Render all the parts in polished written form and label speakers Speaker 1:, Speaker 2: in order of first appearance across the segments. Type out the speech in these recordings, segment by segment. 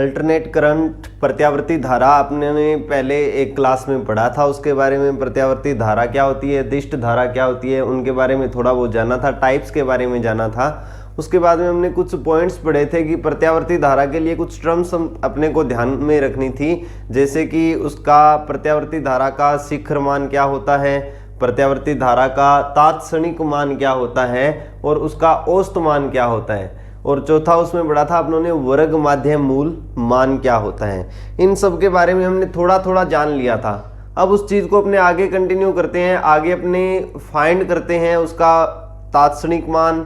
Speaker 1: Alternate current प्रत्यावर्ती धारा आपने पहले एक क्लास में पढ़ा था, उसके बारे में प्रत्यावर्ती धारा क्या होती है, दिष्ट धारा क्या होती है, उनके बारे में थोड़ा बहुत जाना था, टाइप्स के बारे में जाना था। उसके बाद में हमने कुछ पॉइंट्स पढ़े थे कि प्रत्यावर्ती धारा के लिए कुछ टर्म्स अपने को ध्यान में रखनी थी, जैसे कि उसका प्रत्यावर्ती धारा का शिखर मान क्या होता है, प्रत्यावर्ती धारा का तात्क्षणिक मान क्या होता है और उसका औसत मान क्या होता है, और चौथा उसमें पढ़ा था अपनों ने वर्ग माध्य मूल मान क्या होता है। इन सब के बारे में हमने थोड़ा थोड़ा जान लिया था। अब उस चीज़ को अपने आगे कंटिन्यू करते हैं, आगे अपने फाइंड करते हैं उसका तात्क्षणिक मान।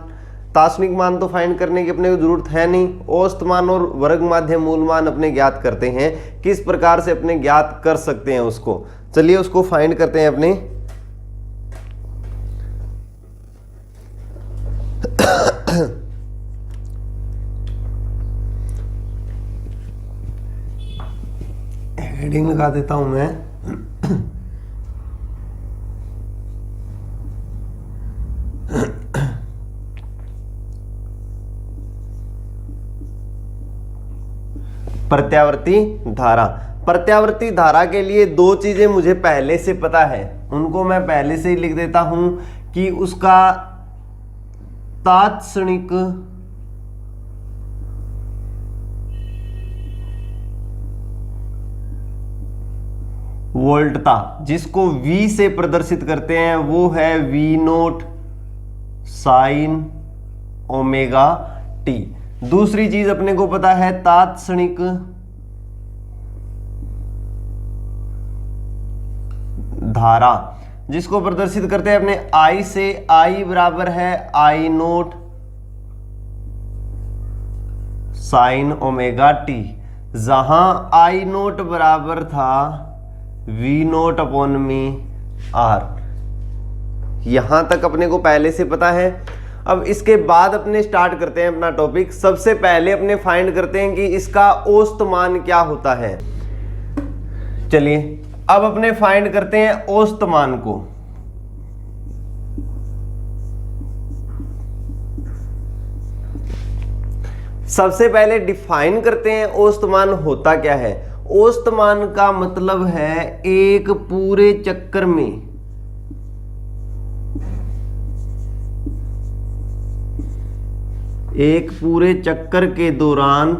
Speaker 1: तात्क्षणिक मान तो फाइंड करने की अपने को जरूरत है नहीं, औसत मान और वर्ग माध्य मूल मान अपने ज्ञात करते हैं। किस प्रकार से अपने ज्ञात कर सकते हैं उसको, चलिए उसको फाइंड करते हैं अपने। हेडिंग लगा देता हूं मैं। प्रत्यावर्ती धारा। प्रत्यावर्ती धारा के लिए दो चीजें मुझे पहले से पता है, उनको मैं पहले से ही लिख देता हूं कि उसका तात्क्षणिक वोल्टता, जिसको V से प्रदर्शित करते हैं, वो है V0 साइन ओमेगा टी। दूसरी चीज अपने को पता है तात्क्षणिक धारा, जिसको प्रदर्शित करते हैं अपने I से। I बराबर है I0 साइन ओमेगा टी, जहां I0 बराबर था V0 अपॉन में R। यहां तक अपने को पहले से पता है। अब इसके बाद अपने स्टार्ट करते हैं अपना टॉपिक। सबसे पहले अपने फाइंड करते हैं कि इसका औसत मान क्या होता है। चलिए अब अपने फाइंड करते हैं औसत मान को। सबसे पहले डिफाइन करते हैं औसत मान होता क्या है। औसत मान का मतलब है एक पूरे चक्कर में के दौरान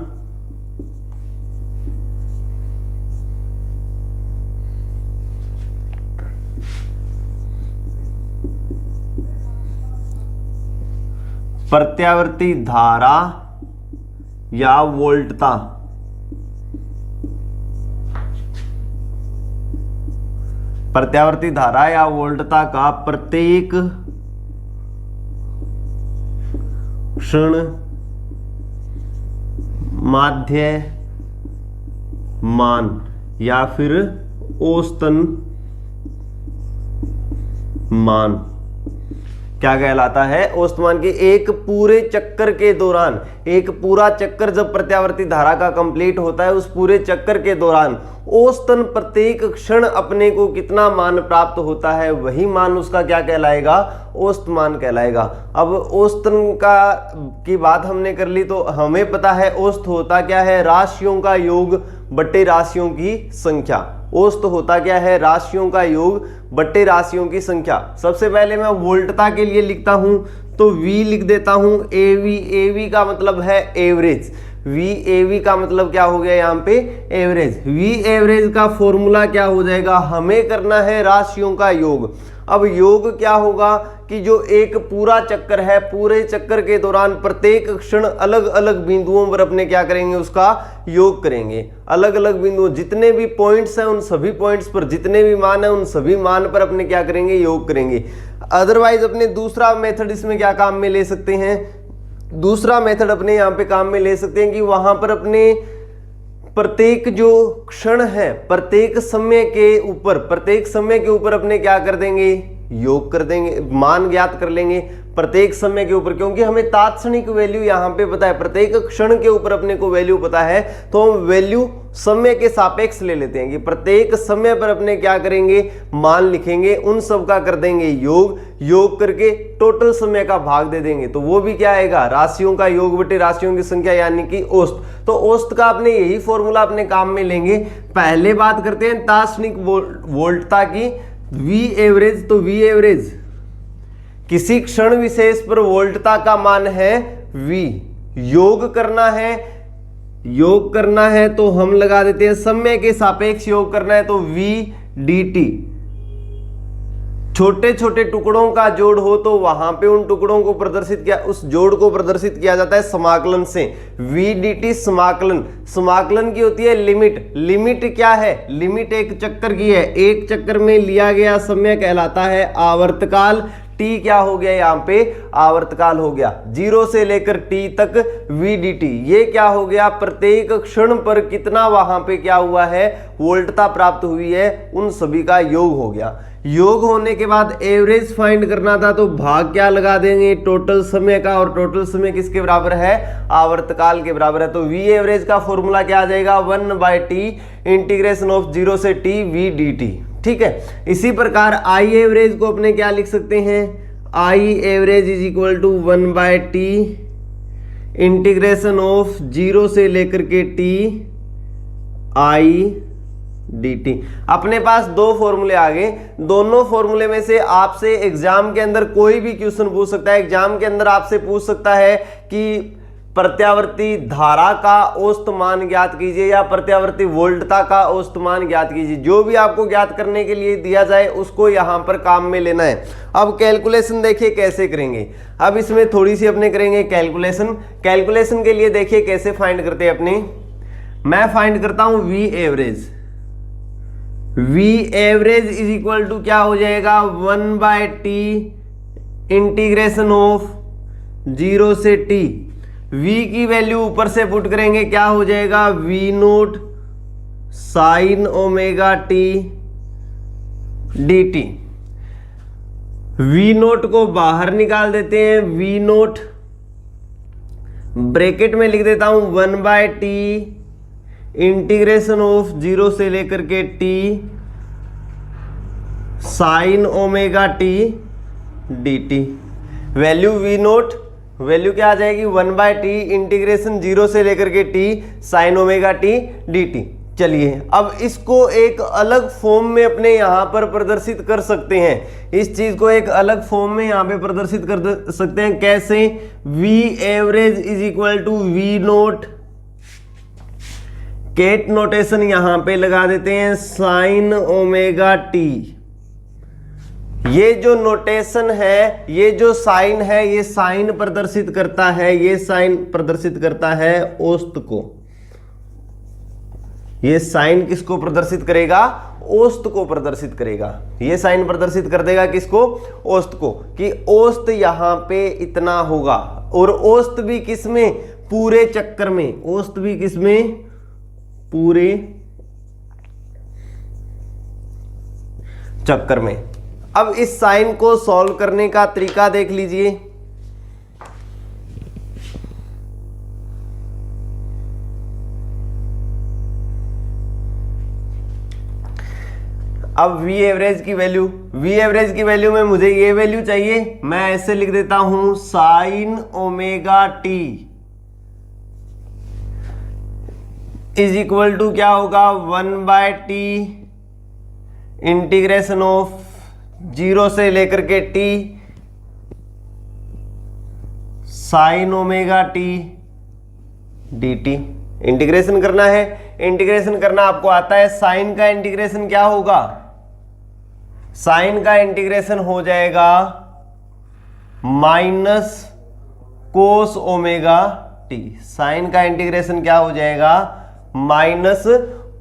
Speaker 1: प्रत्यावर्ती धारा या वोल्टता प्रत्यावर्ती धारा या वोल्टता का प्रत्येक क्षण माध्य मान या फिर औसतन मान क्या कहलाता है। औसत मान के एक पूरे चक्कर के दौरान, एक पूरा चक्कर जब प्रत्यावर्ती धारा का कंप्लीट होता है, उस पूरे चक्कर के दौरान औसतन प्रत्येक क्षण अपने को कितना मान प्राप्त होता है, वही मान उसका क्या कहलाएगा, औसत मान कहलाएगा। अब औसतन का की बात हमने कर ली तो हमें पता है औसत होता क्या है, राशियों का योग बट्टे राशियों की संख्या। औसत होता क्या है, राशियों का योग बट्टे राशियों की संख्या। सबसे पहले मैं वोल्टता के लिए लिखता हूं तो V लिख देता हूं AV। AV का मतलब है एवरेज। VAV का मतलब क्या हो गया यहाँ पे, एवरेज। V एवरेज का फॉर्मूला क्या हो जाएगा, हमें करना है राशियों का योग। अब योग क्या होगा कि जो एक पूरा चक्कर है, पूरे चक्कर के दौरान प्रत्येक क्षण अलग अलग बिंदुओं पर अपने क्या करेंगे, उसका योग करेंगे। अलग अलग बिंदु जितने भी पॉइंट्स हैं, उन सभी पॉइंट्स पर जितने भी मान हैं, उन सभी मान पर अपने क्या करेंगे, योग करेंगे। अदरवाइज अपने दूसरा मेथड इसमें क्या काम में ले सकते हैं, दूसरा मेथड अपने यहाँ पे काम में ले सकते हैं कि वहां पर अपने प्रत्येक जो क्षण है, प्रत्येक समय के ऊपर अपने क्या कर देंगे, योग कर देंगे, मान ज्ञात कर लेंगे। प्रत्येक समय के ऊपर, क्योंकि हमें तात्क्षणिक वैल्यू यहाँ पे पता है, प्रत्येक क्षण के ऊपर अपने को वैल्यू पता है, तो हम वैल्यू समय के सापेक्ष ले लेते हैं कि प्रत्येक समय पर अपने क्या करेंगे, मान लिखेंगे, उन सब का कर देंगे योग, योग करके टोटल समय का भाग दे देंगे, तो वो भी क्या आएगा, राशियों का योग बटे राशियों की संख्या यानी कि औसत। तो औसत का अपने यही फॉर्मूला अपने काम में लेंगे। पहले बात करते हैं तात्क्षणिक वोल्टता की, वी एवरेज। तो वी एवरेज किसी क्षण विशेष पर वोल्टता का मान है v, योग करना है तो हम लगा देते हैं समय के सापेक्ष योग करना है तो v dt। छोटे छोटे टुकड़ों का जोड़ हो तो वहां पे उन टुकड़ों को प्रदर्शित किया, उस जोड़ को प्रदर्शित किया जाता है समाकलन से, v dt समाकलन। समाकलन की होती है लिमिट। लिमिट क्या है, लिमिट एक चक्कर की है, एक चक्कर में लिया गया समय कहलाता है आवर्तकाल। t क्या हो गया, यहाँ पे आवर्तकाल हो गया, 0 से लेकर t तक v dt। ये क्या हो गया, प्रत्येक क्षण पर कितना वहां पे क्या हुआ है, वोल्टता प्राप्त हुई है, उन सभी का योग हो गया। योग होने के बाद एवरेज फाइंड करना था तो भाग क्या लगा देंगे, टोटल समय का, और टोटल समय किसके बराबर है, आवर्तकाल के बराबर है। तो वी एवरेज का फॉर्मूला क्या आ जाएगा, 1/t इंटीग्रेशन ऑफ 0 से t v dt। ठीक है, इसी प्रकार आई एवरेज को अपने क्या लिख सकते हैं, I average is equal to 1/t integration of 0 से लेकर के t i dt। अपने पास दो फॉर्मूले आ गए, दोनों फॉर्मूले में से आपसे एग्जाम के अंदर कोई भी क्वेश्चन पूछ सकता है। एग्जाम के अंदर आपसे पूछ सकता है कि प्रत्यावर्ती धारा का औसत मान ज्ञात कीजिए या प्रत्यावर्ती वोल्टता का औसत मान ज्ञात कीजिए। जो भी आपको ज्ञात करने के लिए दिया जाए उसको यहां पर काम में लेना है। अब कैलकुलेशन देखिए कैसे करेंगे, अब इसमें थोड़ी सी अपने करेंगे कैलकुलेशन। कैलकुलेशन के लिए देखिए कैसे फाइंड करते हैं अपने, मैं फाइंड करता हूं V average. V average is equal to क्या हो जाएगा, 1/t इंटीग्रेशन ऑफ 0 से t। v की वैल्यू ऊपर से पुट करेंगे, क्या हो जाएगा, v note sine omega t dt। v note को बाहर निकाल देते हैं, v नोट ब्रैकेट में लिख देता हूं 1/t इंटीग्रेशन ऑफ 0 से लेकर के t sine omega t dt। Value v note, value क्या आ जाएगी, 1/t इंटीग्रेशन 0 से लेकर के t sine omega t dt। चलिए अब इसको एक अलग फॉर्म में अपने यहां पर प्रदर्शित कर सकते हैं। इस चीज को एक अलग फॉर्म में यहां पे प्रदर्शित कर सकते हैं, कैसे, v average is equal to v naught, केट नोटेशन यहां पे लगा देते हैं, साइन ओमेगा t। ये जो नोटेशन है, ये जो साइन है, ये साइन प्रदर्शित करता है, ये साइन प्रदर्शित करता है औसत को। ये साइन किसको प्रदर्शित करेगा, औसत को प्रदर्शित करेगा। ये साइन प्रदर्शित कर देगा किसको, औसत को, कि औसत यहां पे इतना होगा। और औसत भी किसमें, पूरे चक्कर में, औसत भी किसमें, पूरे चक्कर में। अब इस साइन को सॉल्व करने का तरीका देख लीजिए। अब वी एवरेज की वैल्यू, वी एवरेज की वैल्यू में मुझे ये वैल्यू चाहिए, मैं ऐसे लिख देता हूं, sine omega T is equal to क्या होगा, 1/t इंटीग्रेशन ऑफ 0 से लेकर के t sine omega t dt। Integration करना है, इंटीग्रेशन करना आपको आता है। साइन का इंटीग्रेशन क्या होगा, साइन का इंटीग्रेशन हो जाएगा minus cos omega T. Sine का इंटीग्रेशन क्या हो जाएगा, minus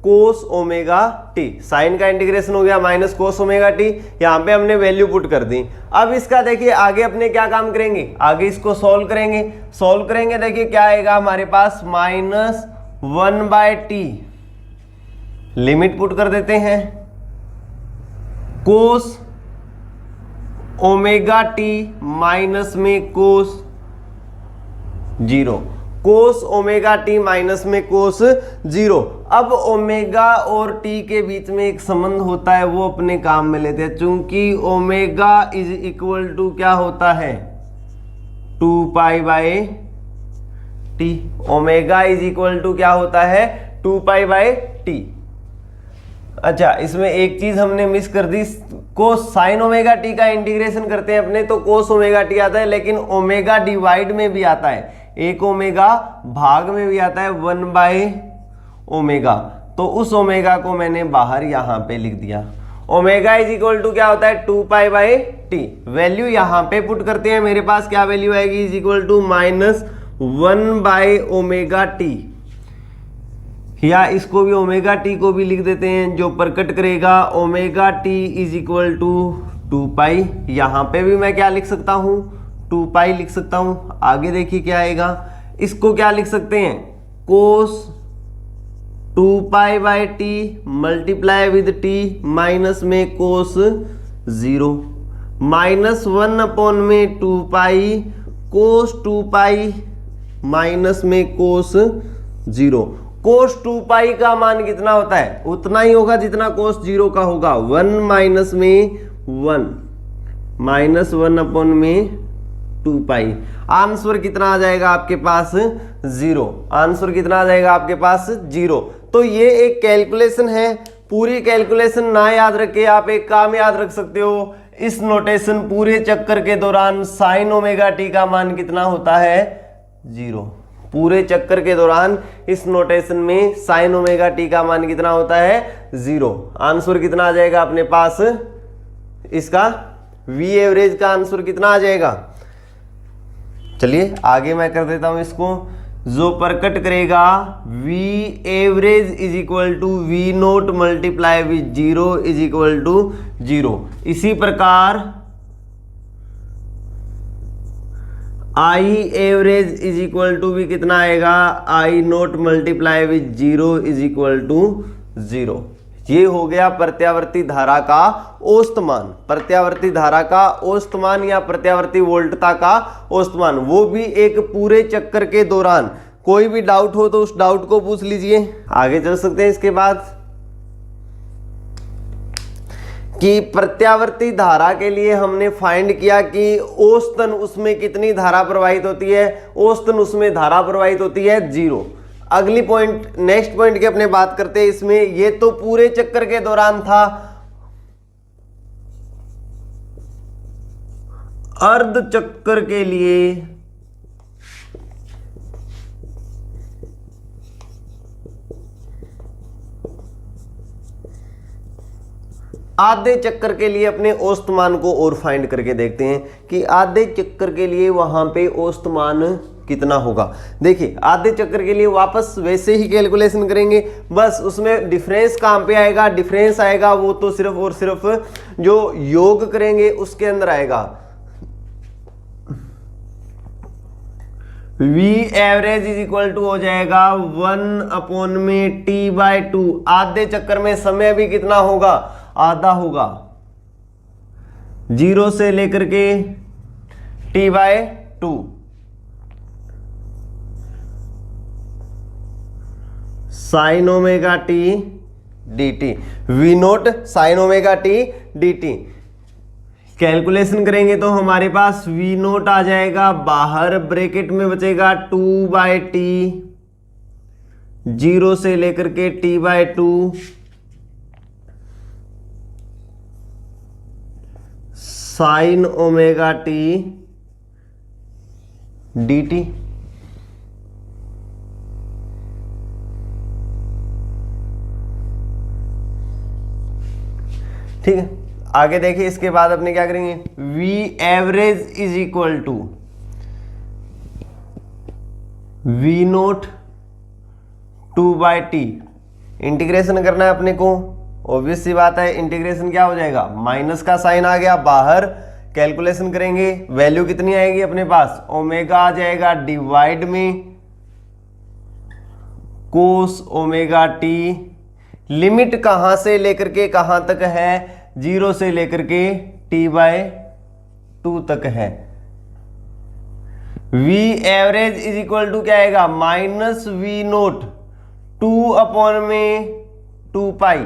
Speaker 1: cos omega T. Sine का इंटीग्रेशन हो गया माइनस कोस ओमेगा टी। यहां पे हमने वैल्यू पुट कर दी। अब इसका देखिए आगे अपने क्या काम करेंगे, आगे इसको सॉल्व करेंगे। सॉल्व करेंगे, देखिए क्या आएगा हमारे पास, माइनस 1/t, लिमिट पुट कर देते हैं, कोस ओमेगा टी माइनस में कोस 0, कोस ओमेगा टी माइनस में कोस 0। अब ओमेगा और टी के बीच में एक संबंध होता है, वो अपने काम में लेते हैं। चूंकि ओमेगा इज इक्वल टू क्या होता है 2 pi by T, omega is equal to क्या होता है 2 पाई बाय टी। अच्छा, इसमें एक चीज हमने मिस कर दी, कोस साइन ओमेगा टी का इंटीग्रेशन करते हैं अपने तो कोस ओमेगा टी आता है, लेकिन ओमेगा डिवाइड में भी आता है, एक ओमेगा भाग में भी आता है 1 बाय ओमेगा। तो उस ओमेगा को मैंने बाहर यहां पे लिख दिया। ओमेगा इज इक्वल टू क्या होता है 2 पाई बाय टी। वैल्यू यहां पे पुट करते हैं, मेरे पास क्या वैल्यू आएगी is equal to -1 by omega T, या इसको भी ओमेगा टी को भी लिख देते हैं, जो प्रकट करेगा omega T is equal to 2 pi. यहां पे भी मैं क्या लिख सकता हूं 2 पाई लिख सकता हूं। आगे देखिए क्या आएगा, इसको क्या लिख सकते हैं कोस 2 pi by T multiply with T minus में कोस 0 -1 अपॉन में 2 पाई कोस 2 पाई माइनस में कोस 0। कोस 2 पाई का मान कितना होता है, उतना ही होगा जितना कोस 0 का होगा, 1 माइनस में 1 -1 अपॉन में 2 पाई। आंसर कितना आ जाएगा आपके पास 0। आंसर कितना आ जाएगा आपके पास 0। तो ये एक कैलकुलेशन है, पूरी कैलकुलेशन ना याद रखे आप एक काम याद रख सकते हो, इस नोटेशन पूरे चक्कर के दौरान साइन ओमेगा टी का मान कितना होता है 0। पूरे चक्कर के दौरान इस नोटेशन में साइन ओमेगा टी का मान कितना होता है 0। आंसर कितना आ जाएगा अपने पास, इसका वी एवरेज का आंसर कितना आ जाएगा। चलिए आगे मैं कर देता हूं इसको, जो प्रकट करेगा V average is equal to V naught multiply with 0 is equal to 0। इसी प्रकार I average is equal to भी कितना आएगा I naught multiply with 0 is equal to 0। ये हो गया प्रत्यावर्ती धारा का औसत मान, प्रत्यावर्ती धारा का औसत मान या प्रत्यावर्ती वोल्टता का औसत मान, वो भी एक पूरे चक्कर के दौरान। कोई भी डाउट हो तो उस डाउट को पूछ लीजिए। आगे चल सकते हैं इसके बाद कि प्रत्यावर्ती धारा के लिए हमने फाइंड किया कि औसतन उसमें कितनी धारा प्रवाहित होती है, औसतन उसमें धारा प्रवाहित होती है 0। अगली पॉइंट नेक्स्ट पॉइंट की अपने बात करते हैं। इसमें ये तो पूरे चक्कर के दौरान था, अर्ध चक्कर के लिए आधे चक्कर के लिए अपने औसत मान को और फाइंड करके देखते हैं कि आधे चक्कर के लिए वहां पे औसत मान कितना होगा। देखिए आधे चक्कर के लिए वापस वैसे ही कैलकुलेशन करेंगे, बस उसमें डिफरेंस कहां पे आएगा, डिफरेंस आएगा वो तो सिर्फ और सिर्फ जो योग करेंगे उसके अंदर आएगा। V average is equal to हो जाएगा 1 अपॉन में t/2। आधे चक्कर में समय भी कितना होगा, आधा होगा, 0 से लेकर के t/2। Sine omega T D T, V naught sine omega T D T. Calculation करेंगे तो हमारे पास वी नोट आ जाएगा, बाहर ब्रैकेट में बचेगा 2/t, 0 से लेकर के t/2 sine omega T D T. ठीक है, आगे देखिए इसके बाद अपने क्या करेंगे, V average is equal to V naught 2/t। Integration करना है अपने को, ऑब्वियस सी बात है, इंटीग्रेशन क्या हो जाएगा, माइनस का साइन आ गया बाहर, कैलकुलेशन करेंगे वैल्यू कितनी आएगी अपने पास, ओमेगा आ जाएगा डिवाइड में कोस ओमेगा टी। लिमिट कहां से लेकर के कहां तक है, 0 से लेकर के t/2 2 तक है। V average is equal to क्या आएगा, माइनस वी नोट 2 अपॉन में 2 पाई,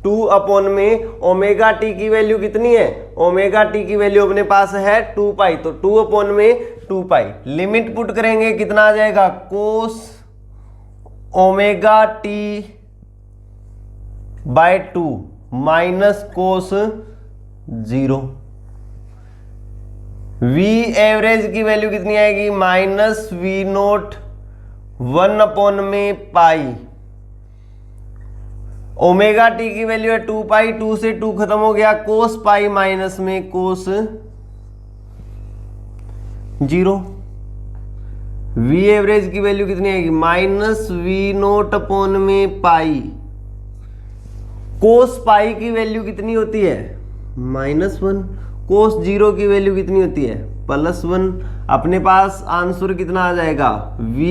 Speaker 1: 2 अपॉन में ओमेगा टी की वैल्यू कितनी है, ओमेगा टी की वैल्यू अपने पास है 2 पाई, तो 2 अपॉन में 2 पाई। लिमिट पुट करेंगे कितना आ जाएगा, cos omega T by 2 minus cos 0। V average की वैल्यू कितनी आएगी, माइनस वी नोट 1 अपॉन में पाई, ओमेगा टी की वैल्यू है 2 पाई, 2 से 2 खत्म हो गया, कोस पाई माइनस में कोस 0। V एवरेज की वैल्यू कितनी आएगी, माइनस वी नोट अपॉन में पाई, कोस पाई की वैल्यू कितनी होती है, -1, कोस 0 की वैल्यू कितनी होती है, +1। अपने पास आंसर कितना आ जाएगा, V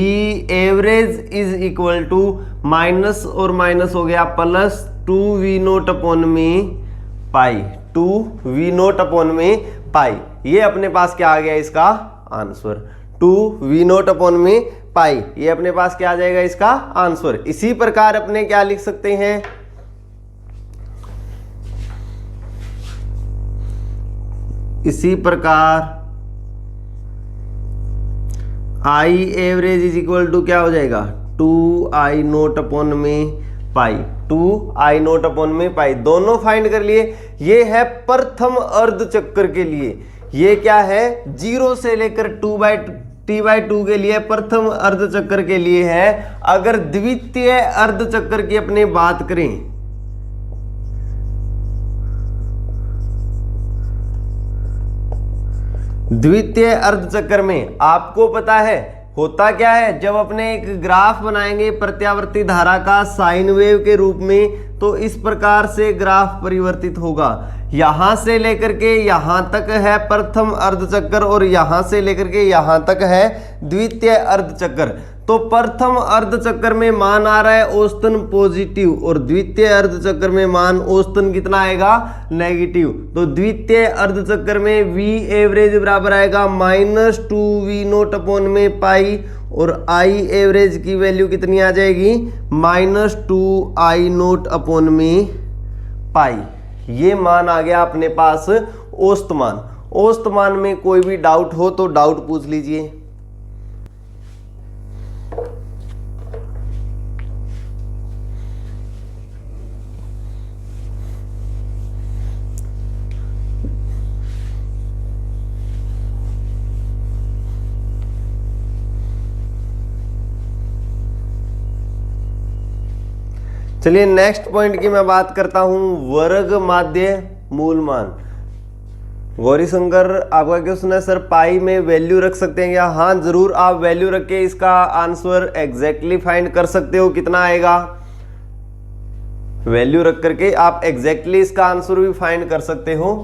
Speaker 1: average is equal to minus और माइनस हो गया प्लस 2V नोट अपॉन में पाई, 2V नोट अपॉन में पाई। ये अपने पास क्या आ गया इसका आंसर, 2V नोट अपॉन में पाई, ये अपने पास क्या आ जाएगा इसका आंसर। इसी प्रकार अपने क्या लिख सकते हैं, इसी प्रकार I average is equal to क्या हो जाएगा, 2I नोट अपॉन में पाई, 2I नोट अपॉन में पाई। दोनों फाइंड कर लिए। ये है प्रथम अर्ध चक्कर के लिए, ये क्या है 0 से लेकर T/2 के लिए प्रथम अर्ध चक्कर के लिए है। अगर द्वितीय अर्ध चक्कर की अपने बात करें, द्वितीय अर्धचक्र में आपको पता है होता क्या है, जब अपने एक ग्राफ बनाएंगे प्रत्यावर्ती धारा का साइन वेव के रूप में, तो इस प्रकार से ग्राफ परिवर्तित होगा। यहां से लेकर के यहां तक है प्रथम अर्धचक्र और यहां से लेकर के यहां तक है द्वितीय अर्धचक्र। तो प्रथम अर्धचक्र में मान आ रहा है औसतन पॉजिटिव और द्वितीय अर्धचक्र में मान औसतन कितना आएगा, नेगेटिव। तो द्वितीय अर्धचक्र में V एवरेज बराबर आएगा -2V नोट अपॉन में पाई और I एवरेज की वैल्यू कितनी आ जाएगी, -2I नोट अपॉन में पाई। ये मान आ गया अपने पास औसत मान। औसत मान में कोई भी डाउट हो तो डाउट पूछ लीजिए। चलिए नेक्स्ट पॉइंट की मैं बात करता हूं, वर्ग माध्य मूल मान। गौरी शंकर आपका क्वेश्चन है सर पाई में वैल्यू रख सकते हैं क्या? हाँ जरूर, आप वैल्यू रख के इसका आंसर एग्जैक्टली फाइंड कर सकते हो। कितना आएगा, वैल्यू रख करके आप एग्जैक्टली इसका आंसर भी फाइंड कर सकते हो।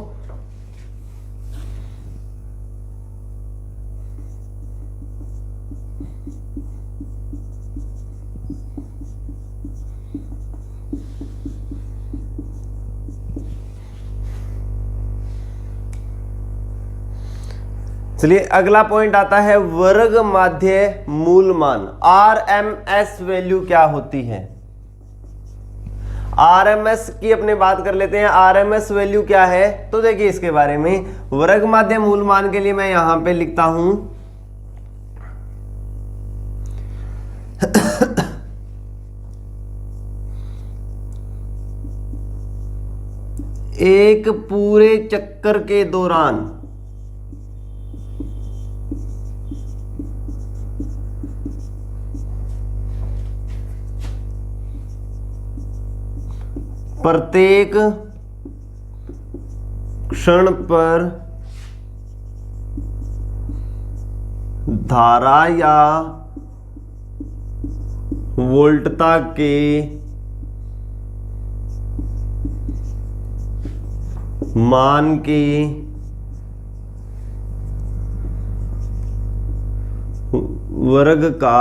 Speaker 1: चलिए अगला पॉइंट आता है वर्ग माध्य मूल मान। RMS वैल्यू क्या होती है? RMS की अपने बात कर लेते हैं। RMS वैल्यू क्या है तो देखिए इसके बारे में, वर्ग माध्य मूल मान के लिए मैं यहां पे लिखता हूं एक पूरे चक्कर के दौरान प्रत्येक क्षण पर धारा या वोल्टता के मान के वर्ग का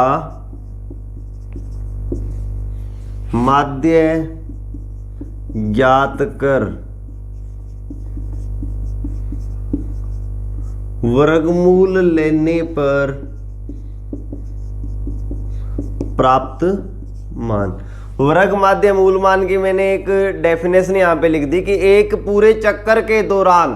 Speaker 1: माध्य ज्ञात कर वर्गमूल लेने पर प्राप्त मान। वर्ग माध्य मूल मान की मैंने एक डेफिनेशन यहां पे लिख दी कि एक पूरे चक्कर के दौरान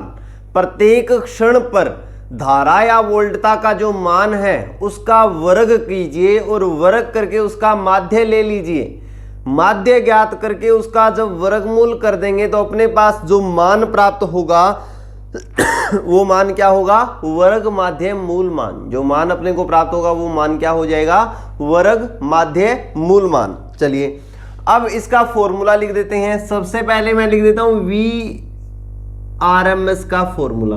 Speaker 1: प्रत्येक क्षण पर धारा या वोल्टता का जो मान है उसका वर्ग कीजिए और वर्ग करके उसका माध्य ले लीजिए। माध्य ज्ञात करके उसका जब वर्गमूल कर देंगे तो अपने पास जो मान प्राप्त होगा वो मान क्या होगा? वर्ग माध्य मूल मान। जो मान अपने को प्राप्त होगा वो मान क्या हो जाएगा? वर्ग माध्य मूल मान। चलिए अब इसका फॉर्मूला लिख देते हैं। सबसे पहले मैं लिख देता हूं VRMS का फॉर्मूला।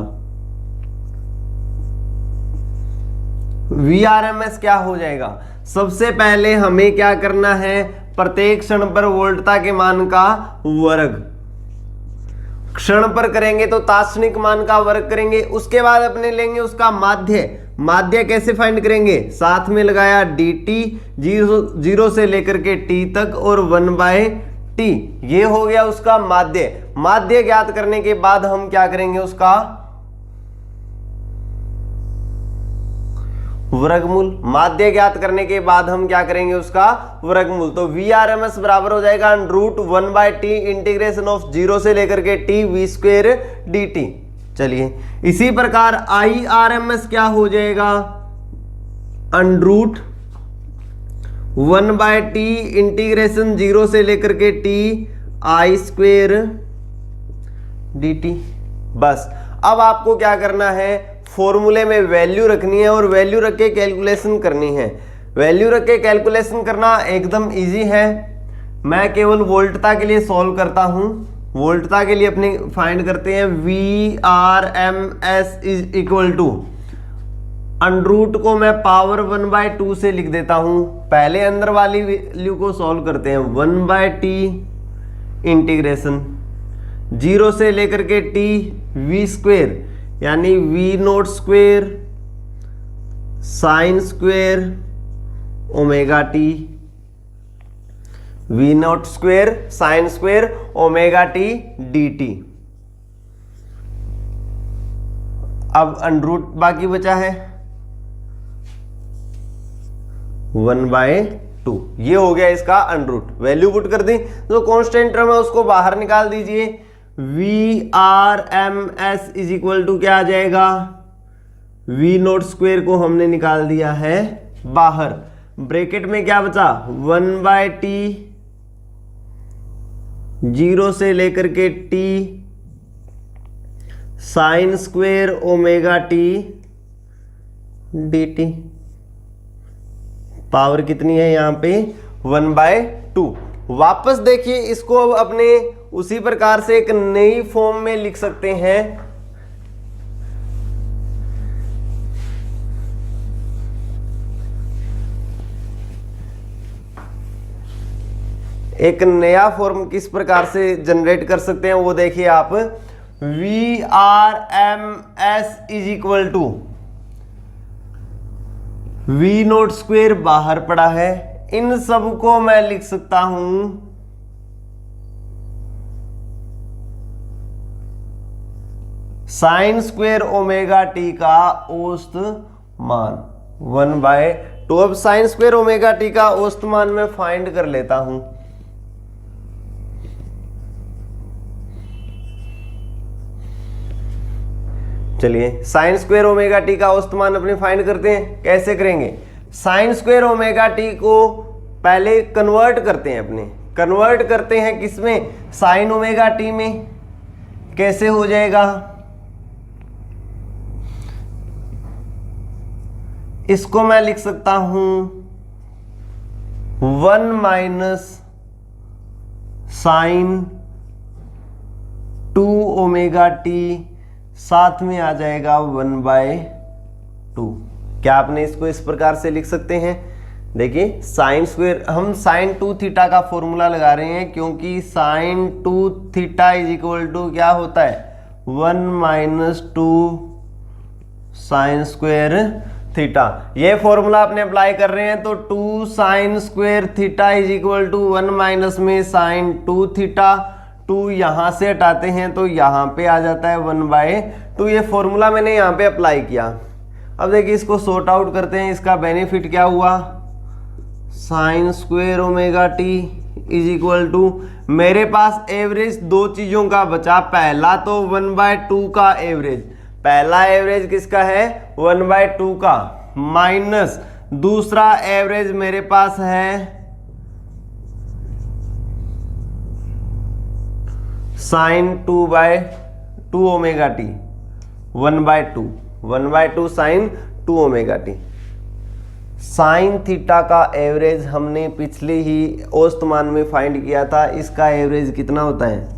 Speaker 1: VRMS क्या हो जाएगा? सबसे पहले हमें क्या करना है? प्रत्येक क्षण पर वोल्टता के मान का वर्ग। क्षण पर करेंगे तो तात्क्षणिक मान का वर्ग करेंगे। उसके बाद अपने लेंगे उसका माध्य। माध्य कैसे फाइंड करेंगे? साथ में लगाया dt, जीरो से लेकर के t तक और 1/t। ये हो गया उसका माध्य। माध्य ज्ञात करने के बाद हम क्या करेंगे? उसका वर्गमूल। माध्य ज्ञात करने के बाद हम क्या करेंगे? उसका वर्गमूल। तो VRMS बराबर हो जाएगा √1/t इंटीग्रेशन ऑफ 0 से लेकर के t v² dt। चलिए इसी प्रकार IRMS क्या हो जाएगा? √1/t इंटीग्रेशन 0 से लेकर के t i² dt। बस अब आपको क्या करना है? फॉर्मूले में वैल्यू रखनी है और वैल्यू रख के कैलकुलेशन करनी है। वैल्यू रख के कैलकुलेशन करना एकदम इजी है। मैं केवल वोल्टता के लिए सॉल्व करता हूं। वोल्टता के लिए अपने फाइंड करते हैं VRMS इज इक्वल टू √ को मैं पावर 1/2 से लिख देता हूं। पहले अंदर वाली वैल्यू को सॉल्व करते हैं। 1/t इंटीग्रेशन 0 से लेकर के t v² यानी v0² sin² ω/t, v0² sin² ω/t dt। अब √ बाकी बचा है 1/2। ये हो गया इसका √ वैल्यू पुट कर दी। जो कांस्टेंट टर्म है उसको बाहर निकाल दीजिए। VRMS इज इक्वल टू क्या आ जाएगा? v0² को हमने निकाल दिया है बाहर। ब्रैकेट में क्या बचा? 1/t 0 से लेकर के t sin² ω/t dt। Power कितनी है यहां पे? 1/2। वापस देखिए इसको अब अपने उसी प्रकार से एक नई फॉर्म में लिख सकते हैं। एक नया फॉर्म किस प्रकार से जनरेट कर सकते हैं वो देखिए आप। VRMS is equal to v0² बाहर पड़ा है। इन सब को मैं लिख सकता हूं sin² ω/t का औसत मान 1/2। अब sin² ω/t का औसत मान मैं फाइंड कर लेता हूं। चलिए sin² ω/t का औसत मान अपने फाइंड करते हैं। कैसे करेंगे? sin² ω/t को पहले कन्वर्ट करते हैं। अपने कन्वर्ट करते हैं किसमें? sin ω/t में। कैसे हो जाएगा? इसको मैं लिख सकता हूं 1 - sin2 ω/t साथ में आ जाएगा 1/2। क्या आपने इसको इस प्रकार से लिख सकते हैं? देखिए sin², हम sin2 थीटा का फॉर्मूला लगा रहे हैं क्योंकि sin2 theta is equal to क्या होता है? 1 - 2 sin² थीटा। ये फॉर्मूला अपने अप्लाई कर रहे हैं तो 2 sin² theta is equal to 1 minus में sin2 थीटा। 2 यहाँ से हटाते हैं तो यहाँ पे आ जाता है 1/2। ये फॉर्मूला मैंने यहाँ पे अप्लाई किया। अब देखिए इसको सॉर्ट आउट करते हैं। इसका बेनिफिट क्या हुआ, sine square omega T is equal to, मेरे पास एवरेज दो चीजों का बचा। पहला तो 1/2 का एवरेज, पहला एवरेज किसका है 1/2 का, माइनस दूसरा एवरेज मेरे पास है sine 2/2 omega T, 1/2 sine 2 omega T. Sine theta का एवरेज हमने पिछले ही औसत मान में फाइंड किया था। इसका एवरेज कितना होता है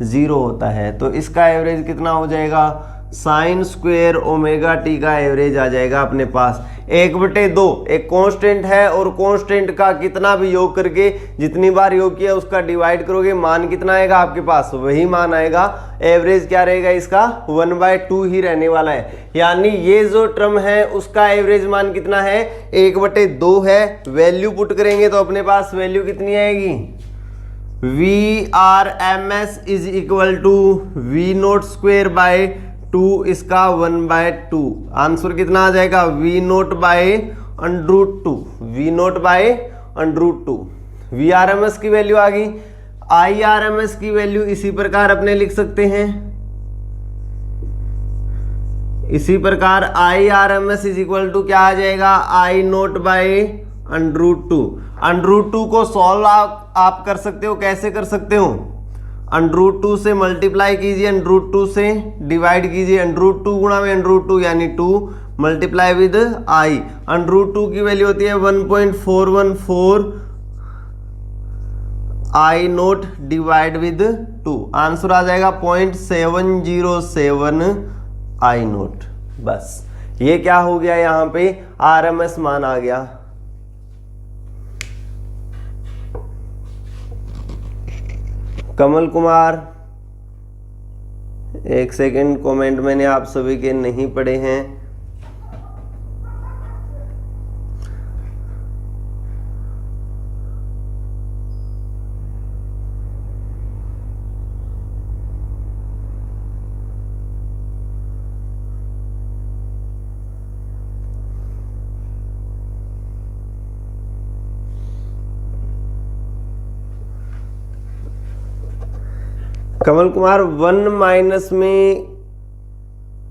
Speaker 1: 0 होता है। तो इसका एवरेज कितना हो जाएगा, साइन स्क्वायर ओमेगा टी का एवरेज आ जाएगा अपने पास 1/2। एक कांस्टेंट है और कांस्टेंट का कितना भी योग करके जितनी बार योग किया उसका डिवाइड करोगे, मान कितना आएगा आपके पास, वही मान आएगा। एवरेज क्या रहेगा इसका 1/2 ही रहने वाला है। यानी ये जो टर्म है उसका एवरेज मान कितना है 1/2 है। वैल्यू पुट करेंगे तो अपने पास वैल्यू कितनी आएगी, VRMS is equal to V0² 2 इसका 1/2। आंसर कितना आ जाएगा V0/√2, V0/√2। VRMS की वैल्यू आ गई। IRMS की वैल्यू इसी प्रकार अपने लिख सकते हैं। इसी प्रकार IRMS इज इक्वल टू क्या आ जाएगा, I0/√2। √2 को सॉल्व आप कर सकते हो, कैसे कर सकते हो, √2 से मल्टीप्लाई कीजिए, √2 से डिवाइड कीजिए, √2 गुणा में √2 यानी 2 मल्टीप्लाई विद I। √2 की वैल्यू होती है 1.414 I0 डिवाइड विद 2। आंसर आ जाएगा 0.707 I0। बस ये क्या हो गया, यहाँ पे RMS मान आ गया। कमल कुमार, एक सेकंड, कमेंट मैंने आप सभी के नहीं पढ़े हैं। कमल कुमार 1 माइनस में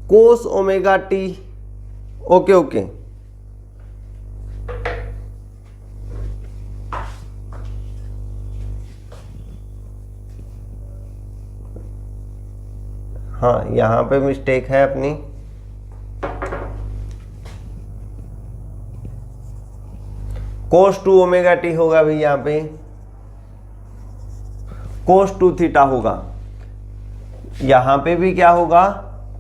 Speaker 1: कोस ओमेगा टी, ओके ओके। हाँ यहां पे मिस्टेक है अपनी। कोस 2 ओमेगा टी होगा भाई, यहां पे कोस 2 थीटा होगा। यहां पे भी क्या होगा,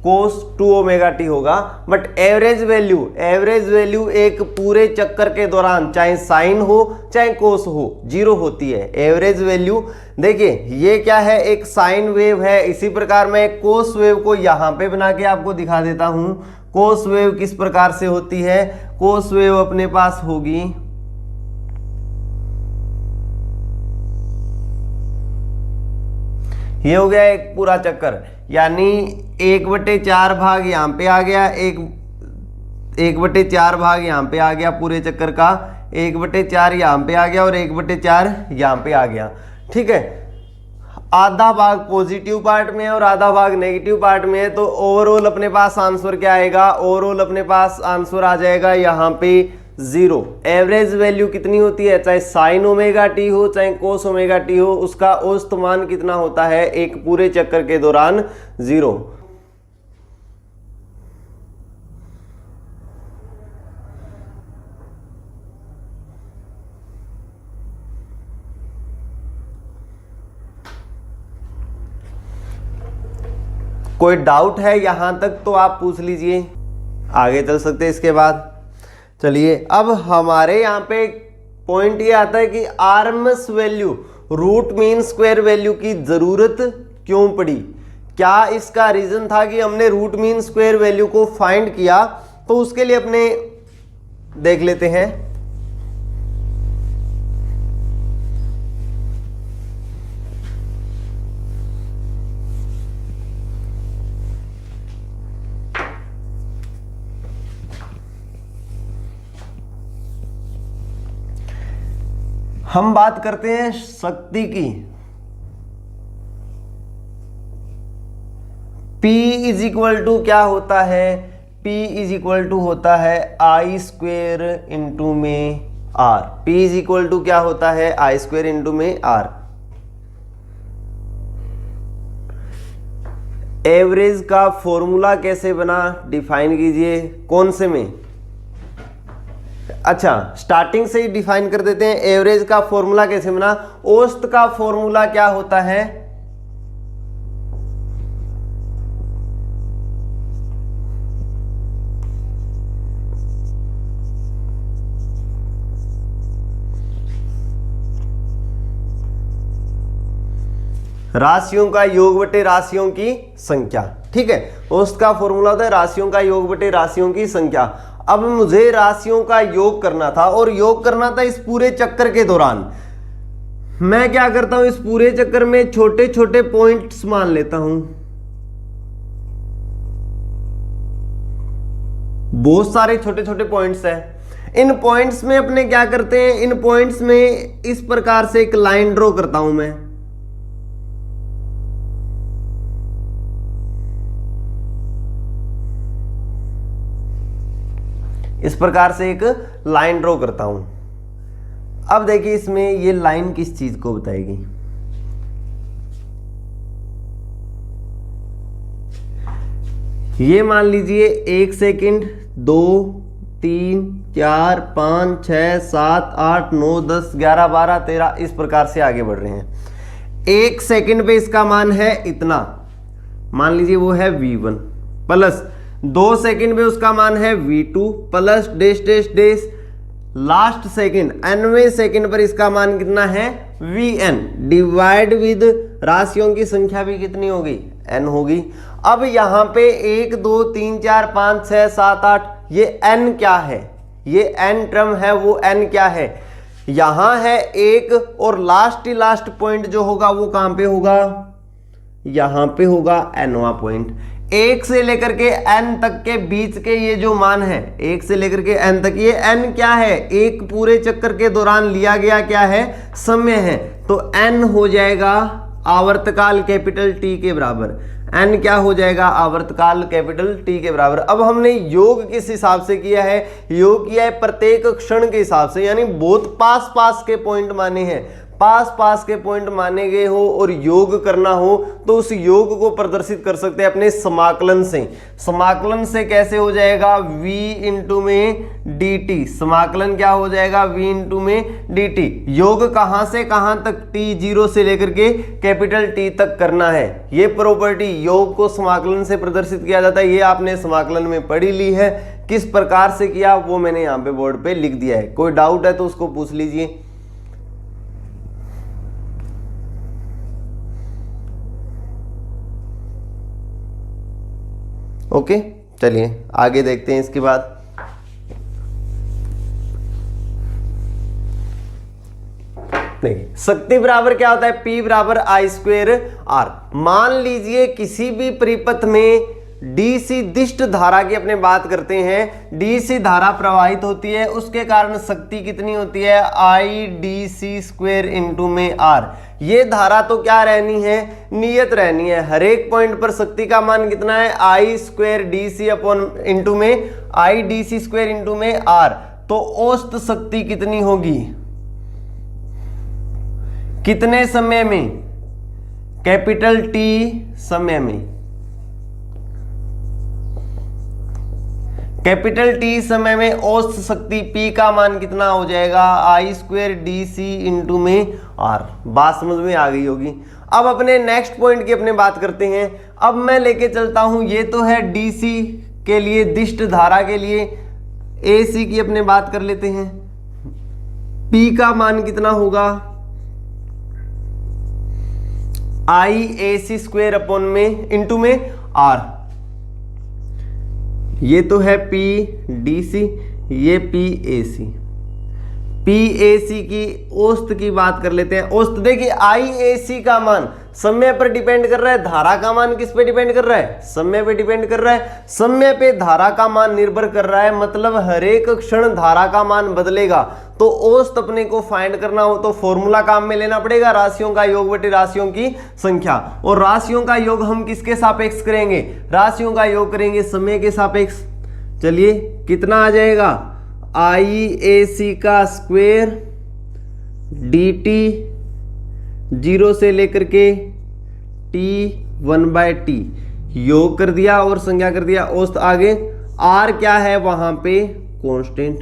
Speaker 1: कोस 2 ओमेगा टी होगा। बट एवरेज वैल्यू एक पूरे चक्कर के दौरान चाहे साइन हो चाहे कोस हो 0 होती है एवरेज वैल्यू। देखिए ये क्या है, एक साइन वेव है। इसी प्रकार मैं एक कोस वेव को यहां पे बना के आपको दिखा देता हूं। कोस वेव किस प्रकार से होती है, कोस वेव अपने पास होगी, ये हो गया एक पूरा चक्कर, यानी 1/4 भाग यहाँ पे आ गया, 1/4 भाग यहाँ पे आ गया पूरे चक्कर का, 1/4 यहाँ पे आ गया और 1/4 यहाँ पे आ गया। ठीक है, आधा भाग पॉजिटिव पार्ट में है और आधा भाग नेगेटिव पार्ट में है। तो ओवरऑल अपने पास आंसर क्या आएगा, ओवरऑल अपने पास आंसर आ जाएगा यहाँ पे 0। एवरेज वैल्यू कितनी होती है, चाहे साइन ओमेगा टी हो चाहे कोस ओमेगा टी हो, उसका औसत मान कितना होता है एक पूरे चक्कर के दौरान 0। कोई डाउट है यहां तक तो आप पूछ लीजिए, आगे चल सकते हैं इसके बाद। चलिए अब हमारे यहाँ पे पॉइंट ये आता है कि RMS value root mean square value की जरूरत क्यों पड़ी। क्या इसका रीजन था कि हमने रूट मीन स्क्वायर वैल्यू को फाइंड किया, तो उसके लिए अपने देख लेते हैं। हम बात करते हैं शक्ति की। P इज इक्वल टू क्या होता है? P इज इक्वल टू होता है I स्क्वेयर इंटू में R। P is equal to क्या होता है? I स्क्वेयर इंटू में R। एवरेज का फॉर्मूला कैसे बना, डिफाइन कीजिए। कौन से में? अच्छा, स्टार्टिंग से ही डिफाइन कर देते हैं। एवरेज का फॉर्मूला कैसे बना? औसत का फॉर्मूला क्या होता है? राशियों का योग बटे राशियों की संख्या। ठीक है, औसत का फॉर्मूला होता है राशियों का योग बटे राशियों की संख्या। अब मुझे राशियों का योग करना था, और योग करना था इस पूरे चक्कर के दौरान। मैं क्या करता हूं, इस पूरे चक्कर में छोटे छोटे पॉइंट्स मान लेता हूं। बहुत सारे छोटे छोटे पॉइंट्स हैं। इन पॉइंट्स में अपने क्या करते हैं, इन पॉइंट्स में इस प्रकार से एक लाइन ड्रॉ करता हूं मैं। इस प्रकार से एक लाइन ड्रॉ करता हूं। अब देखिए इसमें ये लाइन किस चीज को बताएगी। ये मान लीजिए 1 सेकंड, 2, 3, 4, 5, 6, 7, 8, 9, 10, 11, 12, 13 इस प्रकार से आगे बढ़ रहे हैं। 1 सेकंड पे इसका मान है इतना, मान लीजिए वो है V1, प्लस 2 सेकंड में उसका मान है V2 plus dash dash dash. Last second 9वें सेकंड पर इसका मान कितना है? Vn डिवाइड विद राशियों की संख्या भी कितनी होगी? n होगी। अब यहां पे 1 2 3 4 5 6 7 8 ये n क्या है? ये n टर्म है, वो n क्या है? यहां है 1, और लास्ट पॉइंट जो होगा वो कहां पे होगा? यहां पे होगा nवां पॉइंट। 1 से लेकर के n तक के बीच के ये जो मान है, 1 से लेकर के n तक, ये n क्या है? एक पूरे चक्कर के दौरान लिया गया क्या है? समय है। तो n हो जाएगा आवर्तकाल कैपिटल T के बराबर। n क्या हो जाएगा? आवर्तकाल कैपिटल T के बराबर। अब हमने योग किस हिसाब से किया है? योग किया है प्रत्येक क्षण के हिसाब से, यानी बहुत पास पास के पॉइंट माने हैं। पास पास के पॉइंट माने गए हो और योग करना हो तो उस योग को प्रदर्शित कर सकते हैं अपने समाकलन से। समाकलन से कैसे हो जाएगा? v इंटू में dt। समाकलन क्या हो जाएगा? v इंटू में dt। योग कहां से कहां तक? t0 से लेकर के कैपिटल T तक करना है। ये प्रॉपर्टी योग को समाकलन से प्रदर्शित किया जाता है। ये आपने समाकलन में पढ़ी ली है। किस प्रकार से किया वो मैंने यहाँ पे बोर्ड पे लिख दिया है। कोई डाउट है तो उसको पूछ लीजिए। ओके, चलिए आगे देखते हैं। इसके बाद देखिए शक्ति बराबर क्या होता है? P बराबर I स्क्वेयर R। मान लीजिए किसी भी परिपथ में DC दिष्ट धारा की अपने बात करते हैं, DC धारा प्रवाहित होती है, उसके कारण शक्ति कितनी होती है? I DC स्क्वेयर इंटू में R। ये धारा तो क्या रहनी है? नियत रहनी है। हर एक पॉइंट पर शक्ति का मान कितना है? I square DC upon into में I DC स्क्वेयर इंटू में R। तो औसत शक्ति कितनी होगी? कितने समय में? कैपिटल T समय में। कैपिटल T समय में औसत शक्ति P का मान कितना हो जाएगा? I स्क्वेयर DC इंटू में R। बात समझ में आ गई होगी। अब अपने नेक्स्ट पॉइंट की अपने बात करते हैं। अब मैं लेके चलता हूं, ये तो है DC के लिए, दिष्ट धारा के लिए। AC की अपने बात कर लेते हैं। P का मान कितना होगा? I AC स्क्वेयर अपॉन में इंटू में R। ये तो है P DC, ये PAC। PAC की औसत की बात कर लेते हैं। औसत देखिए IAC का मान समय पर डिपेंड कर रहा है, धारा का मान किस पे डिपेंड कर रहा है? समय पे डिपेंड कर रहा है। समय पे धारा का मान निर्भर कर रहा है, मतलब हर एक क्षण धारा का मान बदलेगा। तो औसत अपने को फाइंड करना हो तो फॉर्मूला काम में लेना पड़ेगा, राशियों का योग बटे राशियों की संख्या। और राशियों का योग हम किसके सापेक्ष करेंगे? राशियों का योग करेंगे समय के सापेक्ष। चलिए कितना आ जाएगा? IAC का स्क्वायर dt 0 से लेकर के t 1/t योग कर दिया और संज्ञा कर दिया औसत। आगे r क्या है वहां पे? कांस्टेंट।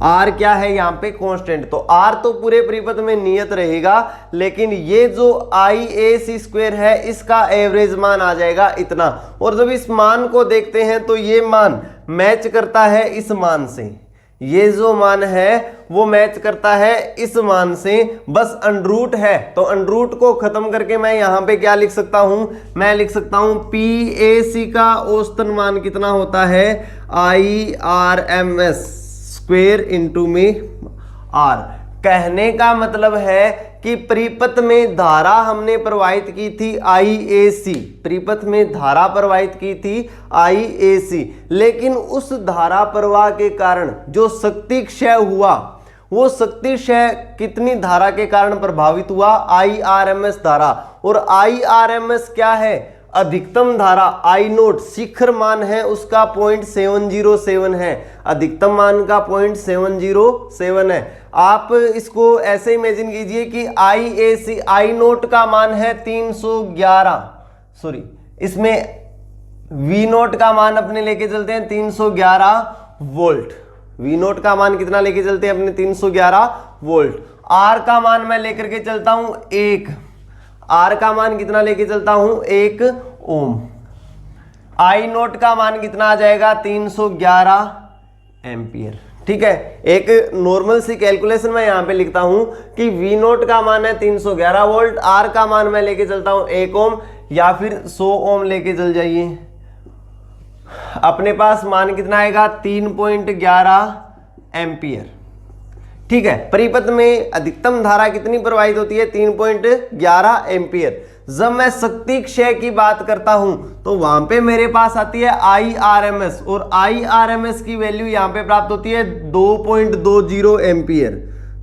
Speaker 1: r क्या है यहाँ पे? कांस्टेंट। तो r तो पूरे परिपथ में नियत रहेगा, लेकिन ये जो IAC स्क्वायर है इसका एवरेज मान आ जाएगा इतना। और जब इस मान को देखते हैं तो ये मान मैच करता है इस मान से, ये जो मान है वो मैच करता है इस मान से, बस अंडरूट है। तो अंडरूट को खत्म करके मैं यहाँ पे क्या लिख सकता हूं? मैं लिख सकता हूं PAC का औसतन मान कितना होता है? IRMS स्क्वायर इंटू में R। कहने का मतलब है कि परिपथ में धारा हमने प्रवाहित की थी IAC, परिपथ में धारा प्रवाहित की थी IAC, लेकिन उस धारा प्रवाह के कारण जो शक्ति क्षय हुआ, वो शक्ति क्षय कितनी धारा के कारण प्रभावित हुआ? IRMS धारा। और IRMS क्या है? अधिकतम धारा। I नोट शिखर मान है उसका 0.707 है, अधिकतम मान का 0.707 है। आप इसको ऐसे इमेजिन कीजिए कि IAC I नोट का मान है 311, सॉरी इसमें V नोट का मान अपने लेके चलते हैं 311 वोल्ट। V नोट का मान कितना लेके चलते हैं अपने? 311 वोल्ट। R का मान मैं लेकर के चलता हूं 1, R का मान कितना लेके चलता हूं? 1 ओम। I नोट का मान कितना आ जाएगा? 311 एम्पियर। ठीक है, एक नॉर्मल सी कैलकुलेशन मैं यहां पे लिखता हूं कि V नोट का मान है 311 वोल्ट, R का मान मैं लेके चलता हूं 1 ओम या फिर 100 ओम लेके चल जाइए। अपने पास मान कितना आएगा? 3.11 एम्पियर। ठीक है, परिपथ में अधिकतम धारा कितनी प्रवाहित होती है? 3.11 एम्पियर। जब मैं शक्ति क्षय की बात करता हूं तो वहां पे मेरे पास आती है IRMS, और IRMS की वैल्यू यहां पे प्राप्त होती है 2.20 एम्पियर।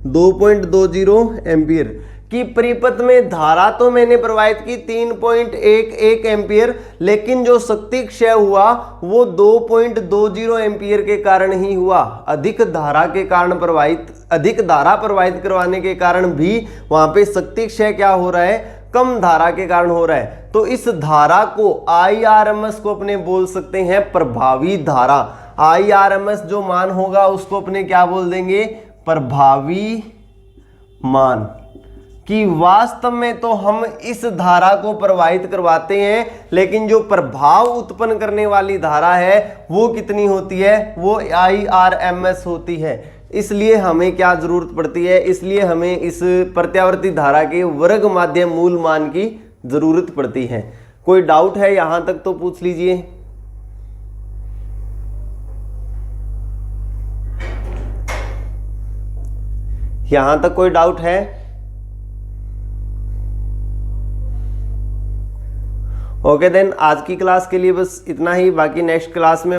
Speaker 1: 2.20 एम्पियर की परिपथ में धारा तो मैंने प्रवाहित की 3.11 एम्पियर, लेकिन जो शक्ति क्षय हुआ वो 2.20 एम्पियर के कारण ही हुआ। अधिक धारा के कारण प्रवाहित, अधिक धारा प्रवाहित करवाने के कारण भी वहां पे शक्ति क्षय क्या हो रहा है? कम धारा के कारण हो रहा है। तो इस धारा को IRMS को अपने बोल सकते हैं प्रभावी धारा। IRMS जो मान होगा उसको अपने क्या बोल देंगे? प्रभावी मान। कि वास्तव में तो हम इस धारा को प्रवाहित करवाते हैं, लेकिन जो प्रभाव उत्पन्न करने वाली धारा है वो कितनी होती है? वो IRMS होती है। इसलिए हमें क्या जरूरत पड़ती है? इसलिए हमें इस प्रत्यावर्ती धारा के वर्ग माध्यम मूल मान की जरूरत पड़ती है। कोई डाउट है यहां तक तो पूछ लीजिए। यहां तक कोई डाउट है? ओके देन, आज की क्लास के लिए बस इतना ही। बाकी नेक्स्ट क्लास में